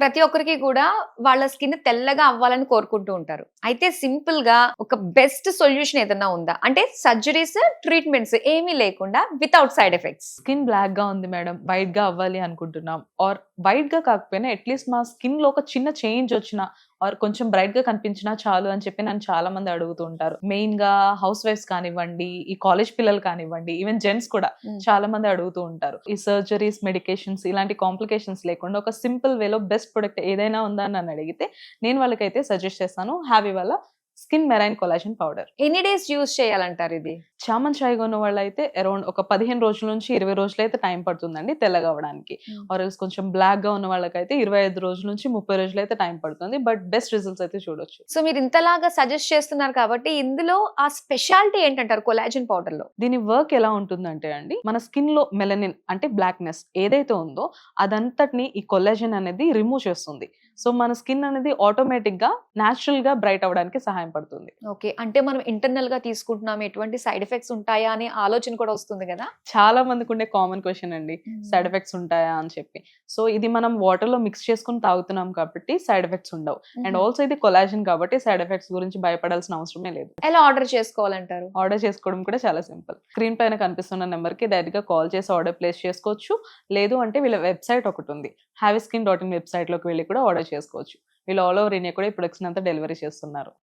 ప్రతి ఒక్కరికి కూడా వాళ్ళ స్కిన్ తెల్లగా అవ్వాలని కోరుకుంటూ ఉంటారు. అయితే సింపుల్ గా ఒక బెస్ట్ సొల్యూషన్ ఏదన్నా ఉందా? అంటే సర్జరీస్, ట్రీట్మెంట్స్ ఏమీ లేకుండా without side effects. Skin black గా ఉంది మేడం, వైట్ గా అవ్వాలి అనుకుంటున్నాం, ఆర్ వైట్ గా కాకపోయినా అట్లీస్ట్ మా స్కిన్ లో ఒక చిన్న చేంజ్ వచ్చినా ఆర్ కొంచెం బ్రైట్ గా కనిపించినా చాలు అని చెప్పి నన్ను చాలా మంది అడుగుతూ ఉంటారు. మెయిన్ గా హౌస్ వైఫ్స్ కానివ్వండి, ఈ కాలేజ్ పిల్లలు కానివ్వండి, ఈవెన్ జెంట్స్ కూడా చాలా మంది అడుగుతూ ఉంటారు. ఈ సర్జరీస్, మెడికేషన్స్ ఇలాంటి కాంప్లికేషన్స్ లేకుండా ఒక సింపుల్ వేలో బెస్ట్ ప్రొడక్ట్ ఏదైనా ఉందా అని నన్ను అడిగితే నేను వాళ్ళకైతే సజెస్ట్ చేస్తాను హ్యావీ వాళ్ళ స్కిన్ మెరైన్ కొలాజన్ పౌడర్. ఎన్ని డేస్ యూజ్ చేయాలంటారు ఇది? చామన్ చాయ్గా ఉన్న వాళ్ళైతే అరౌండ్ ఒక 15 రోజుల నుంచి 20 రోజులు అయితే టైం పడుతుందండి తెల్లగా అవ్వడానికి. ఆర్ ఎల్స్ కొంచెం బ్లాక్ గా ఉన్న వాళ్ళకైతే 25 రోజుల నుంచి 30 రోజులు అయితే టైం పడుతుంది. బట్ బెస్ట్ రిజల్ట్స్ అయితే చూడొచ్చు. సో మీరు ఇంతలాగా సజెస్ట్ చేస్తున్నారు కాబట్టి ఇందులో ఆ స్పెషాలిటీ ఏంటంటారు కొలాజన్ పౌడర్ లో? దీని వర్క్ ఎలా ఉంటుందంటే అండి, మన స్కిన్ లో మెలనిన్ అంటే బ్లాక్నెస్ ఏదైతే ఉందో అదంతటిని ఈ కొలాజన్ అనేది రిమూవ్ చేస్తుంది. సో మన స్కిన్ అనేది ఆటోమేటిక్ గా న్యాచురల్ గా బ్రైట్ అవ్వడానికి సహాయం పడుతుంది. ఓకే, అంటే మనం ఇంటర్నల్ గా తీసుకుంటున్నాం, ఎటువంటి సైడ్ ఎఫెక్ట్స్ ఉంటాయా అనే ఆలోచన కూడా వస్తుంది కదా. చాలా మందికి ఉండే కామన్ క్వశ్చన్ అండి, సైడ్ ఎఫెక్ట్స్ ఉంటాయా అని చెప్పి. సో ఇది మనం వాటర్ లో మిక్స్ చేసుకుని తాగుతున్నాం కాబట్టి సైడ్ ఎఫెక్ట్స్ ఉండవు. అండ్ ఆల్సో ఇది కొలాజన్ కాబట్టి సైడ్ ఎఫెక్ట్స్ గురించి భయపడాల్సిన అవసరమే లేదు. ఎలా ఆర్డర్ చేసుకోవాలంటారు? ఆర్డర్ చేసుకోవడం కూడా చాలా సింపుల్. స్క్రీన్ పైన కనిపిస్తున్న నెంబర్ కి డైరెక్ట్ గా కాల్ చేసి ఆర్డర్ ప్లేస్ చేసుకోవచ్చు. లేదు అంటే వీళ్ళ వెబ్సైట్ ఒకటి ఉంది, havyskin.in వెబ్సైట్ లోకి వెళ్ళి కూడా ఆర్డర్ చేసుకోవచ్చు. వీళ్ళు ఆల్ ఓవర్ ఇండియా కూడా ఈ ప్రొడక్ట్స్ అంతా డెలివరీ చేస్తున్నారు.